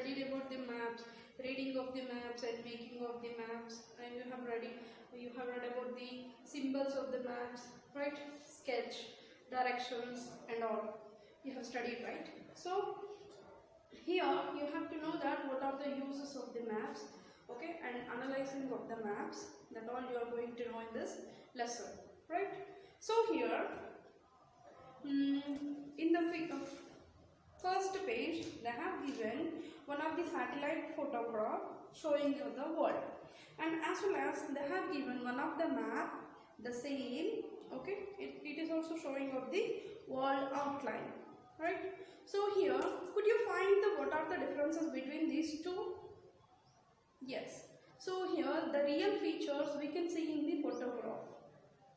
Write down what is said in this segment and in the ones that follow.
studied about the maps, reading of the maps and making of the maps, and you have read about the symbols of the maps, right? Sketch, directions and all. You have studied, right? So here you have to know that what are the uses of the maps, okay, and analyzing of the maps. That all you are going to know in this lesson, right? So here, in the first page, they have given one of the satellite photograph showing you the world, and as well as they have given one of the map, the same, okay, it is also showing of the world outline, right? So here, could you find what are the differences between these two? Yes. So here the real features we can see in the photograph,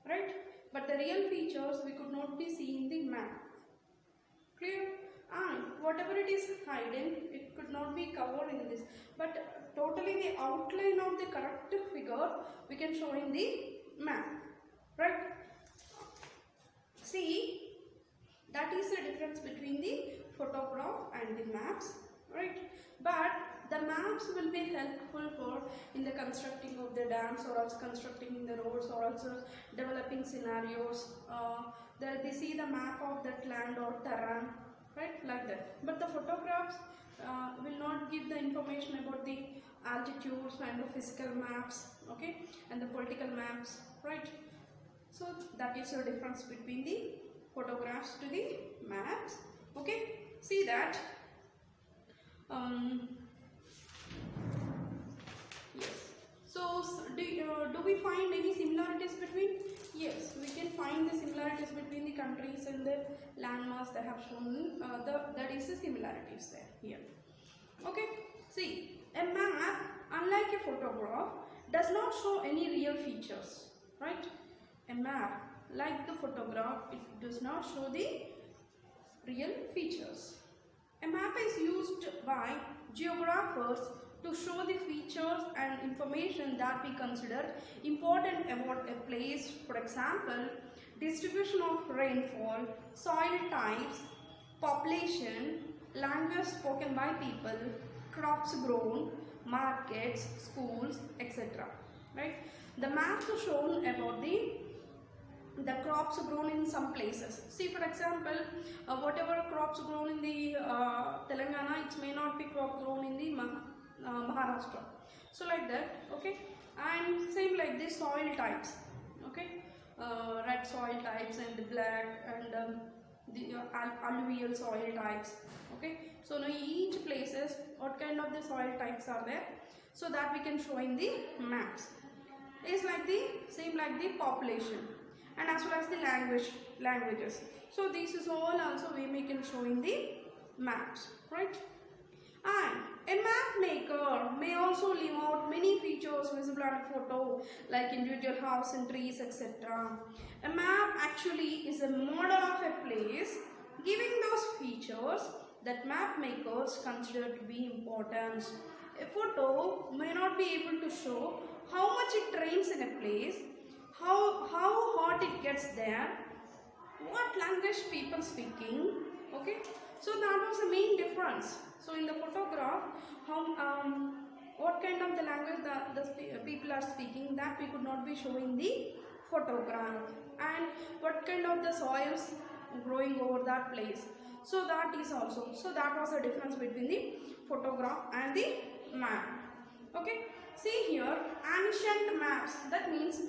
right? But the real features we could not be see in the map. Clear? And whatever it is hidden, it could not be covered in this. But totally the outline of the correct figure we can show in the map, right? See, that is the difference between the photograph and the maps, right? But the maps will be helpful for in the constructing of the dams, or also constructing in the roads, or also developing scenarios. There we see the map of that land or terrain, right, like that. But the photographs will not give the information about the altitudes and the physical maps, okay, and the political maps, right? So that is the difference between the photographs to the maps, okay. See that yes. So do we find any similarities between? Yes, we can find the similarities between the countries and the landmarks they have shown. That is the similarities there here, okay. See, a map, unlike a photograph, does not show any real features, right? A map, like the photograph, it does not show the real features. A map is used by geographers to show the features and information that we consider important about a place. For example, distribution of rainfall, soil types, population, language spoken by people, crops grown, markets, schools, etc. Right? The maps are shown about the crops grown in some places. See, for example, whatever crops grown in the Telangana, it may not be crop grown in the Maharashtra. So like that, okay. And same like the soil types, okay. Red soil types and the black and the alluvial soil types, okay. So now each places what kind of the soil types are there, so that we can show in the maps. Is like the same like the population, and as well as the languages. So this is all also we can show in the maps, right? And a map maker may also leave out many features visible on a photo, like individual house and trees, etc. A map actually is a model of a place, giving those features that map makers consider to be important. A photo may not be able to show how much it rains in a place, how hot it gets there, what language people speaking, okay. So that was the main difference. So in the photograph, what kind of the language the people are speaking, that we could not be showing the photograph, and what kind of the soils growing over that place. So that is also, so that was the difference between the photograph and the map, okay. See here, ancient maps, that means,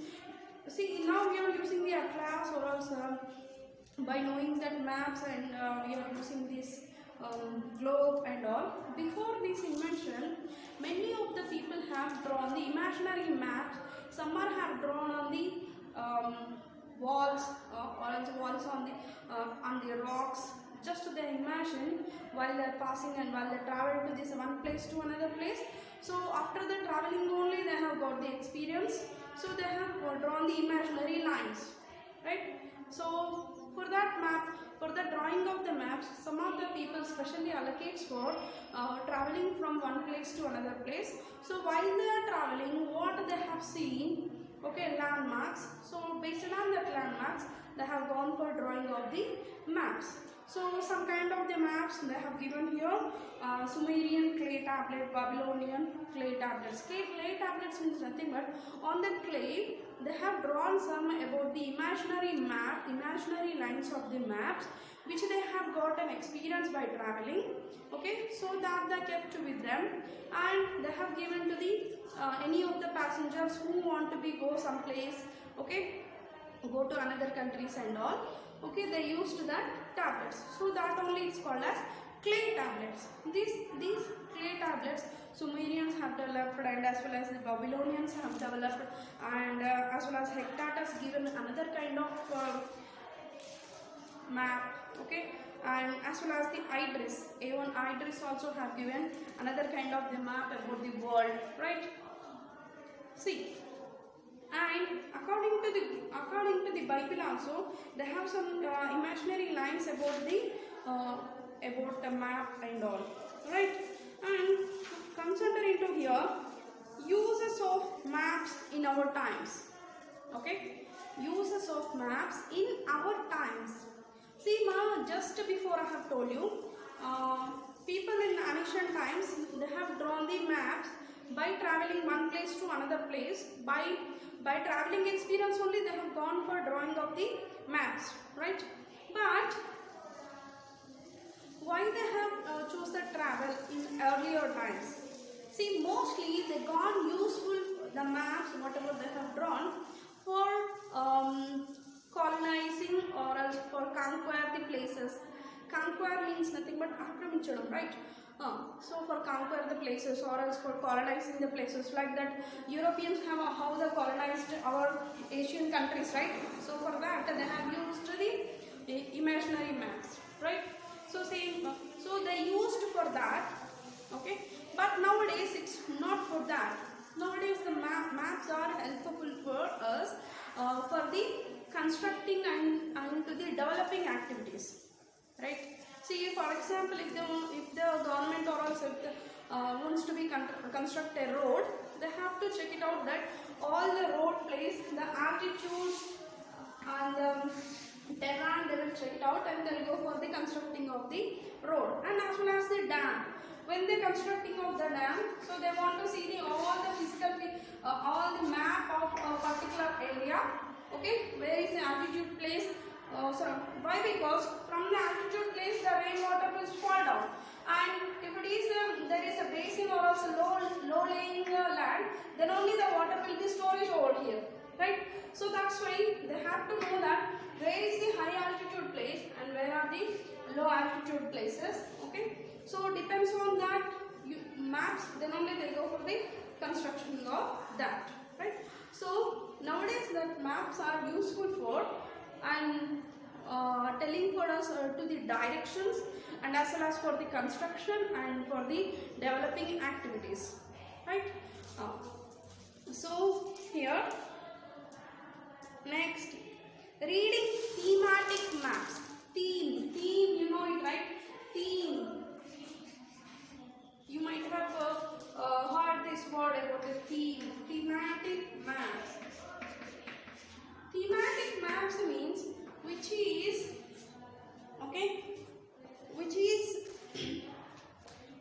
see, now we are using the atlas, or also by knowing that maps, and we are using this globe and all. Before this invention, many of the people have drawn the imaginary maps. Some are have drawn on the walls, or else walls on the rocks. Just they imagine while they are passing and while they travel to this one place to another place. So after the traveling only they have got the experience. So they have drawn the imaginary lines, right? So for that map, for the drawing of the maps, some of the people specially allocates for traveling from one place to another place. So while they are traveling, what they have seen, okay, landmarks. So based on that landmarks, they have gone for drawing of the maps. So some kind of the maps they have given here. Sumerian clay tablet, Babylonian clay tablets. Clay tablets means nothing but on the clay they have drawn some about the imaginary lines of the maps which they have got an experience by traveling. Okay, so that they kept with them, and they have given to the any of the passengers who want to go someplace. Okay, go to another countries and all. Okay, they used that tablets, so that only it's called as clay tablets. These clay tablets Sumerians have developed, and as well as the Babylonians have developed, and as well as Hectatus given another kind of map. Okay, and as well as the Idris, A1 Idris also have given another kind of the map about the world, right? See, and according to the Bible also, they have some imaginary lines about the map and all, right? And consider into here uses of maps in our times. Okay, uses of maps in our times. See, just before I have told you, people in ancient times they have drawn the maps by traveling one place to another place. By traveling experience only they have gone for drawing of the maps, right? But why they have chose the travel in earlier times? See, mostly they gone useful the maps whatever they have drawn for colonizing or else for conquer the places. Conquer means nothing but akraminchadam, right? So for conquer the places or else for colonizing the places, like that Europeans have how they colonized our Asian countries, right? So for that they have used the imaginary maps, right? So same, so they used for that. Okay, but nowadays it's not for that. Nowadays the maps are helpful for us for the constructing and to the developing activities, right? See, for example, if the government or also if wants to be construct a road, they have to check it out that all the road place, the altitude and the terrain, they will check it out and they will go for the constructing of the road, and as well as the dam. When they constructing of the dam, so they want to see all the physical, all the map of a particular area. Okay, where is the altitude place? Why? Because from the altitude place the rainwater will fall down, and if it is there is a basin or also low lying land, then only the water will be storage over here, right? So that's why they have to know that where is the high altitude place and where are the low altitude places. Okay, so depends on that maps, then only they go for the construction of that, right? So nowadays that maps are useful for and telling for us to the directions, and as well as for the construction and for the developing activities, right? So here next, reading thematic maps. Theme, you know it, right? Theme. You might have heard this word about the theme. Thematic maps. Thematic maps means which is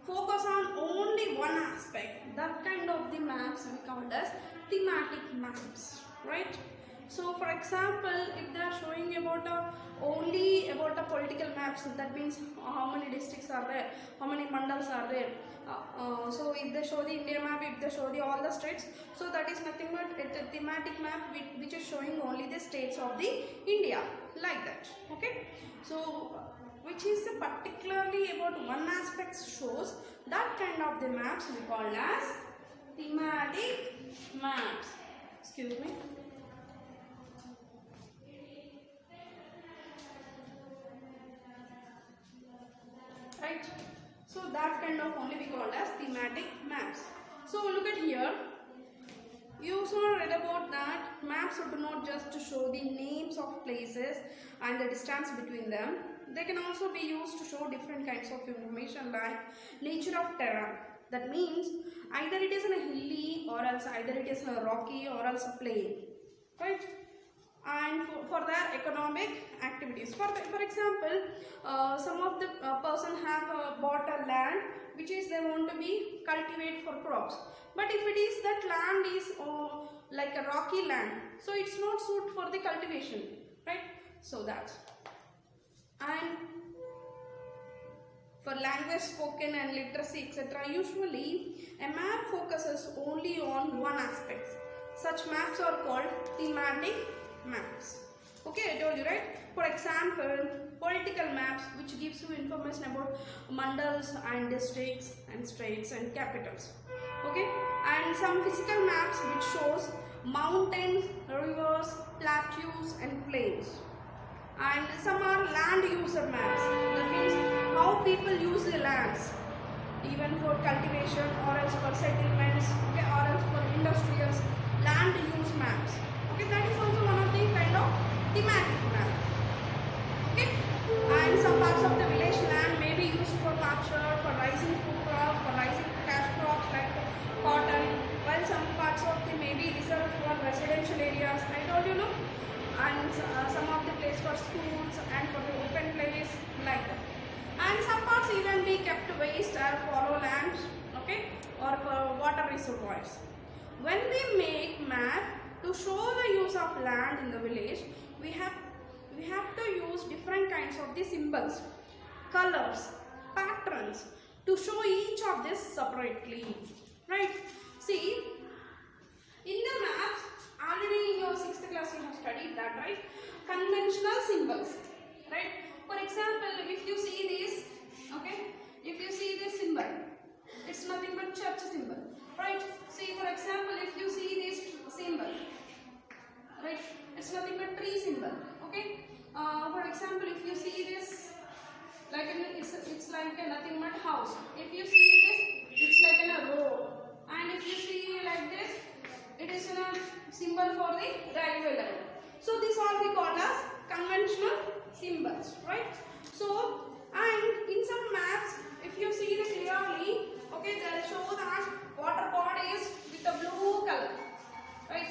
focus on only one aspect. That kind of the maps we call as thematic maps, right? So for example, if they are showing only about a political maps, that means how many districts are there, how many mandals are there. So if they show the India map, if they show all the states, so that is nothing but a thematic map which is showing only the states of the India, like that. Okay, so which is particularly about one aspect shows, that kind of the maps we call as thematic maps. Excuse me. Right, so that kind of only we call as thematic maps. So look at here, you also read about that maps do not just to show the names of places and the distance between them. They can also be used to show different kinds of information like nature of terrain. That means either it is in a hilly or else either it is a rocky or else a plain, right? and for their economic activities. For example, some of the person have bought a land which is they want to be cultivate for crops, but if it is that land is like a rocky land, so it's not suit for the cultivation, right? So that. And for language spoken and literacy etc., usually a map focuses only on one aspect. Such maps are called thematic maps. Okay, I told you, right? For example, political maps which gives you information about mandals and districts and states and capitals. Okay, and some physical maps which shows mountains, rivers, plateaus and plains. And some are land user maps. That means how people use the lands, even for cultivation or else for settlements, okay, or else for industrials, land use maps. Okay, that is also one of the kind of thematic map. Okay, and some parts of the village land may be used for pasture, for rising food crops, for rising cash crops like cotton, while some parts of the may be reserved for residential areas. I told you, no, and some of the place for schools and for the open place like that. And some parts even be kept waste or fallow lands, okay, or for water reservoirs. When we make map to show the use of land in the village, we have to use different kinds of the symbols, colors, patterns to show each of this separately, right? See, in the maps, already in your 6th class you have studied that, right? Conventional symbols, right? For example, if you see this, okay, if you see this symbol, it's nothing but church symbol, right? See, for example, if you see this symbol, right, it's nothing but tree symbol, okay? For example, if you see this, like it's like a nothing but house. If you see this, it's like a road, and if you see like this, it is a symbol for the railway line. So these all we call as conventional symbols, right? So, and in some maps, if you see this clearly, okay, they'll show that water bodies with a blue color, right?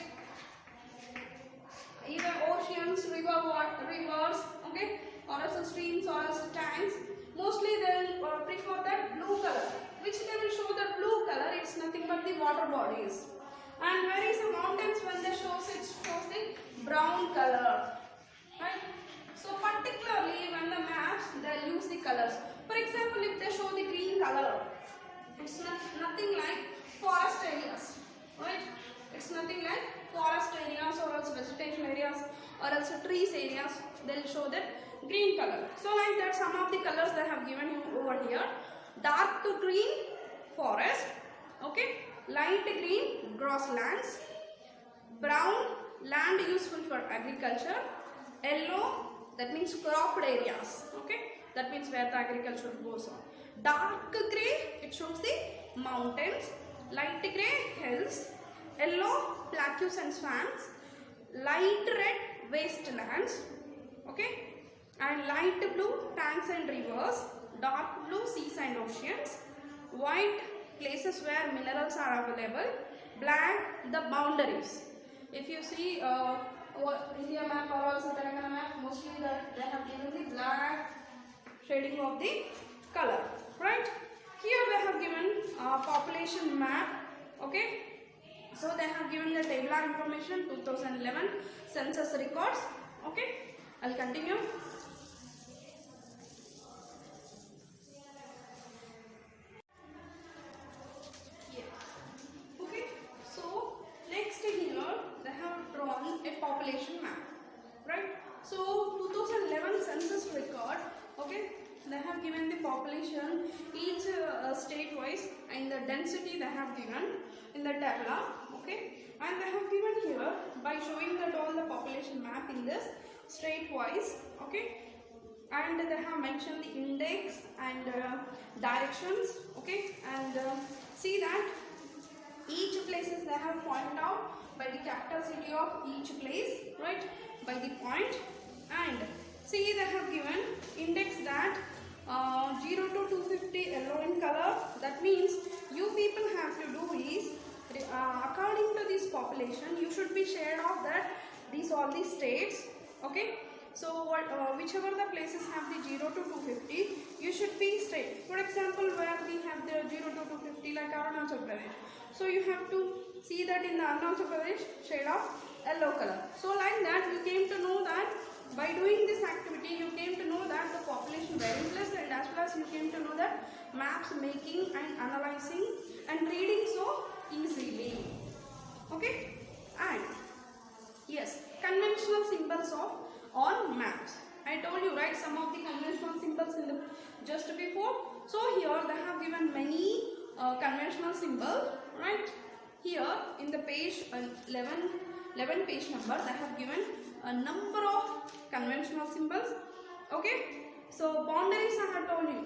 Either oceans, rivers, okay, or also streams, or also tanks. Mostly they'll prefer that blue color, which they will show the blue color. It's nothing but the water bodies. And where is the mountains? When they shows it shows the brown color, right? So particularly when the maps, they'll use the colors. For example, if they show the green color, it's nothing like forest areas, right? It's nothing like forest areas or else vegetation areas or else trees areas. They'll show that green color. So like that, some of the colors they have given you over here. Dark green forest, okay, light green grasslands, brown land useful for agriculture, yellow that means cropped areas, okay, that means where the agriculture goes on. Dark grey, it shows the mountains, light grey hills, yellow plateaus and swamps, light red wastelands, okay, and light blue tanks and rivers, dark blue seas and oceans, white places where minerals are available, black the boundaries. If you see India map or also Telangana map, mostly they have given the black shading of the color, right? Here they have given population map, okay. So they have given the tabular information 2011 census records, okay. I'll continue. Okay, so next here they have drawn a population map, right? So 2011 census record, okay, they have given the population each state wise and the density they have given in the table, okay, and they have given here by showing that all the population map in this state wise, okay, and they have mentioned the index and directions, okay, and see that each places they have pointed out by the capital city of each place, right, by the point, and see they have given index that 0 to 250 yellow in color. That means you people have to do is according to this population you should be shared off that these all the states. Okay, so whichever the places have the 0 to 250, you should be state. For example, where we have the 0 to 250 like Arunachal Pradesh, so you have to see that in the Arunachal Pradesh shade of yellow color. So like that you came to know that by doing this activity you came to know that the population varies less, and as well as you came to know that maps making and analyzing and reading so easily. Okay, and yes, conventional symbols of on maps. I told you, right, some of the conventional symbols in the just before. So here they have given many conventional symbols, right? Here in the page 11 page number, they have given a number of conventional symbols. Okay, so boundaries I have told you.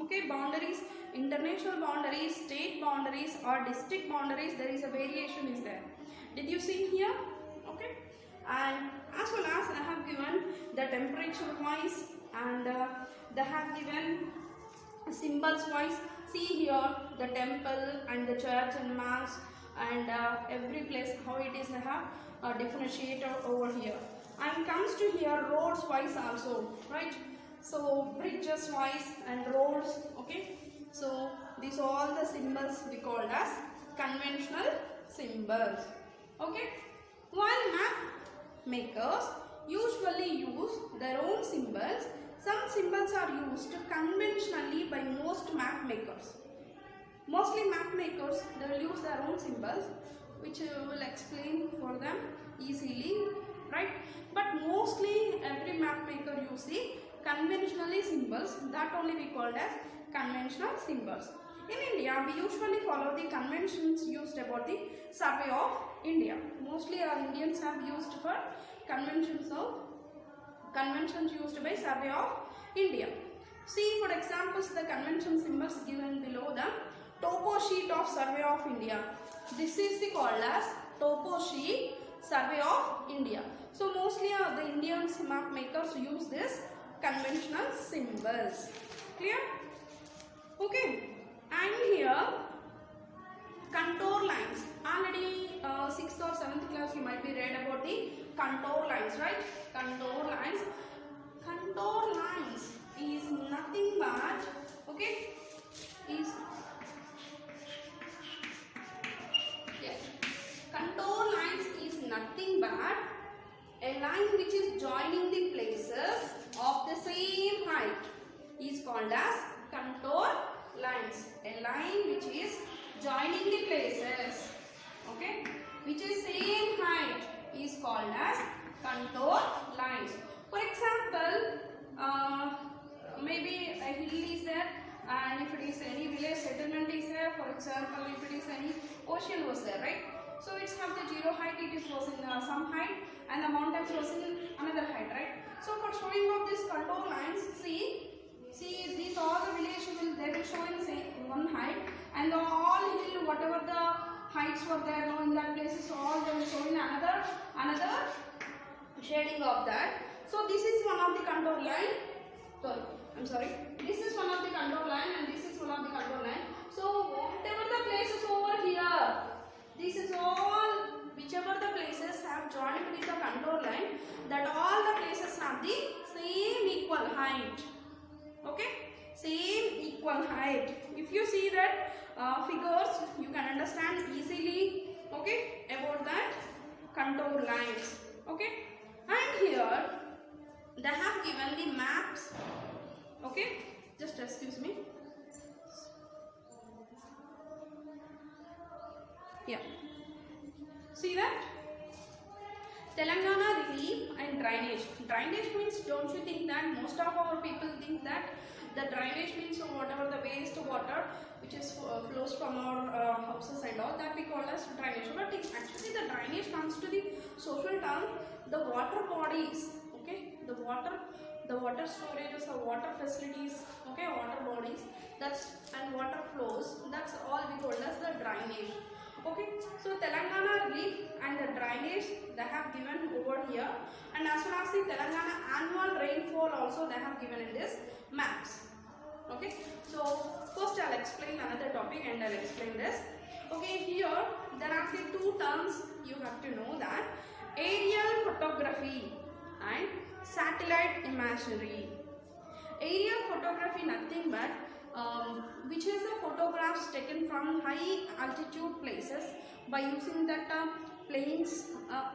Okay, boundaries, international boundaries, state boundaries or district boundaries, there is a variation is there. Did you see here? Okay, and as well as I have given the temperature wise, and they have given symbols wise. See here the temple and the church and mass, and every place how it is, they have a differentiator over here. And comes to here roads wise also, right? So bridges wise and roads. Okay, so these are all the symbols we called as conventional symbols. Okay, while map makers usually use their own symbols, some symbols are used conventionally by most map makers. Mostly map makers, they will use their own symbols, which I will explain for them easily, right? But mostly every map maker use the conventionally symbols, that only we called as conventional symbols. In India, we usually follow the conventions used about the survey of India. Mostly our Indians have used for conventions used by survey of India. See for examples the convention symbols given below the topo sheet of survey of India. This is the called as topo sheet survey of India. So mostly the Indians map makers use this conventional symbols. Clear? Okay. And here contour lines. Already 6th or 7th class you might be read about the contour lines, right? Contour lines. Contour lines is nothing but, okay, contour lines is nothing but a line which is joining the places of the same height is called as contour lines. A line which is joining the places, okay, which is same height is called as contour lines. For example, maybe a hill is there, and if it is any village settlement is there, for example, if it is any ocean was there, right? So it's have the zero height, it is was in some height, and the mountains was in another height, right? So for showing of these contour lines, see these all the village they will show in same one height, and the all hill whatever the heights were there now in that places, so all they will show in another shading of that. So this is one of the contour line. This is one of the contour line, and this is one of the contour line. So whatever the places over here, this is all whichever the places have joined with the contour line, that all the places have the same equal height. Okay, same equal height. If you see that figures, you can understand easily, okay, about that contour lines. Okay, and here they have given the maps. Okay, just excuse me. Yeah, see that Telangana relief and drainage. Drainage means, don't you think that most of our people think that the drainage means whatever the waste water which is flows from our houses and all, that we call as drainage. But actually the drainage comes to the social term, the water bodies, okay, the water storages or water facilities, okay, water bodies, that's, and water flows, that's all we call as the drainage. Okay, so Telangana relief and the drainage they have given over here, and as well as the Telangana annual rainfall also they have given in this maps. Okay, so first I'll explain another topic and I'll explain this. Okay, here there are the two terms you have to know, that aerial photography and satellite imagery. Aerial photography nothing but which is the photographs taken from high altitude places by using that planes.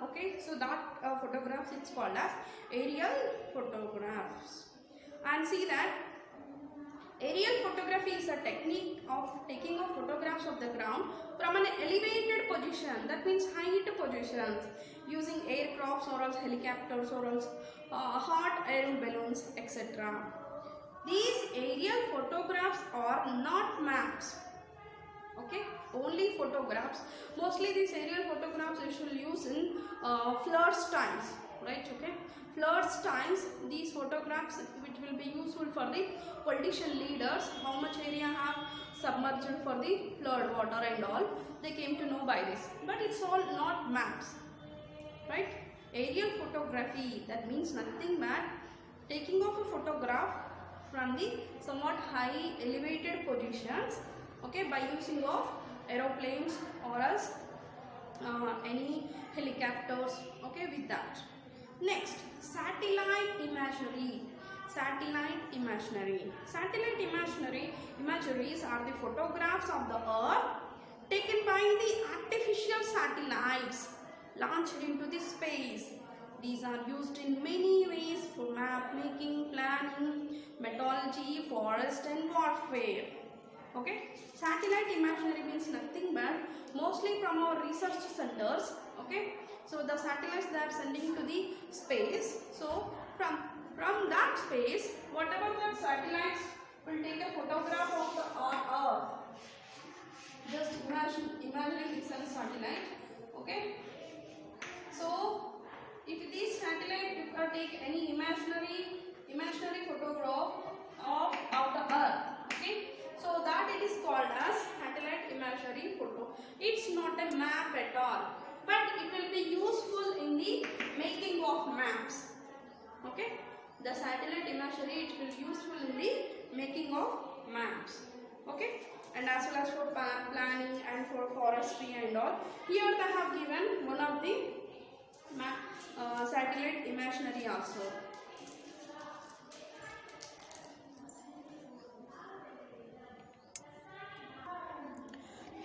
Okay, so that photographs it's called as aerial photographs. And see that aerial photography is a technique of taking of photographs of the ground from an elevated position, that means height positions, using aircrafts or else helicopters or else hot air balloons, etc. These aerial photographs are not maps. Okay, only photographs. Mostly these aerial photographs you should use in floods times, right? Okay, floods times these photographs which will be useful for the politician leaders, how much area have submerged for the flood water and all, they came to know by this. But it's all not maps, right? Aerial photography, that means nothing but taking of a photograph from the somewhat high elevated positions, okay, by using of aeroplanes or else any helicopters, okay, with that. Next, satellite imagery. Satellite imagery. Satellite imageries are the photographs of the earth taken by the artificial satellites launched into the space. These are used in many ways for map making, planning, meteorology, forest and warfare. Okay, satellite imagery means nothing but mostly from our research centers. Okay, so the satellites they are sending to the space. So from that space, whatever the satellites will take a photograph of the earth. Just imagine it's a satellite. Okay, so if this satellite take any imaginary photograph of the earth, okay, so that it is called as satellite imagery photo. It's not a map at all, but it will be useful in the making of maps. Okay, the satellite imagery it will be useful in the making of maps. Okay, and as well as for planning and for forestry and all. Here they have given one of the satellite imagery also.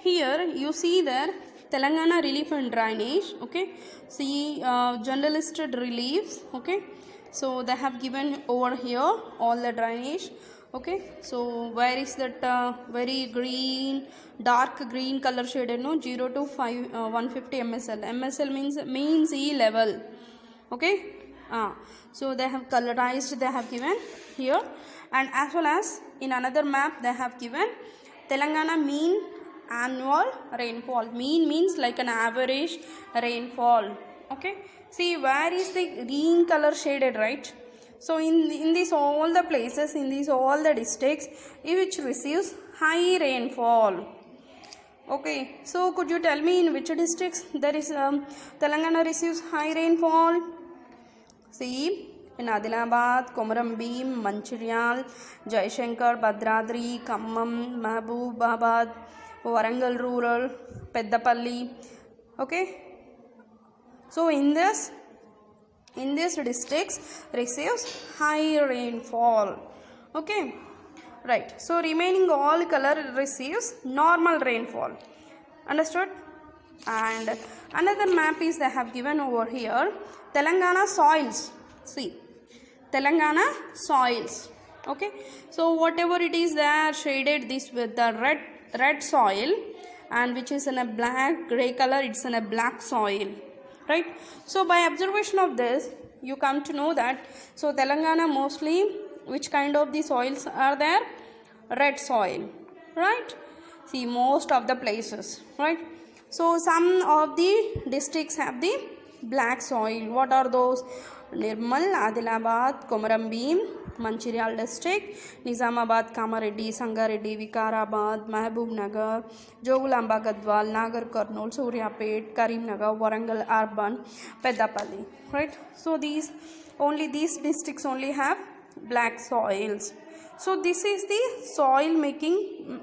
Here you see there Telangana relief and drainage. Okay, see general listed reliefs. Okay, so they have given over here all the drainage. Okay, so where is that very green, dark green color shaded? No, 0 to 150 MSL. MSL means sea level. Okay, so they have colorized. They have given here, and as well as in another map they have given Telangana mean annual rainfall. Mean means like an average rainfall. Okay, see where is the green color shaded, right? So in these all the places, in these all the districts which receives high rainfall. Okay, so could you tell me in which districts there is Telangana receives high rainfall? See, in Adilabad, Komaram Bhim, Manchiryal, Jaishankar, Bhadradri, Khammam, Mahbubabad, Warangal Rural, Peddapalli. Okay, so in these districts receives high rainfall. Okay, right. So remaining all color receives normal rainfall. Understood? And another map is they have given over here Telangana soils. See, Telangana soils. Okay, so whatever it is they are shaded this with the red soil, and which is in a black gray color, it's in a black soil, right? So by observation of this you come to know that so Telangana mostly which kind of the soils are there? Red soil, right? See, most of the places, right? So some of the districts have the black soil. What are those? Nirmal, Adilabad, Komaram Bhim, Manchiryal district, Nizamabad, Kamareddy, Sangareddy, Vikarabad, Mahbub Nagar, Jogulamba Gadwal, Nagar Kurnool, Suryapet, Karimnagar, Warangal Urban, Peddapalli, right? So these districts only have black soils. So this is the soil making.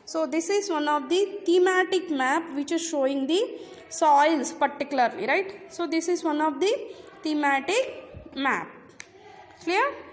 So this is one of the thematic map which is showing the soils particularly, right? So this is one of the thematic map. Clear?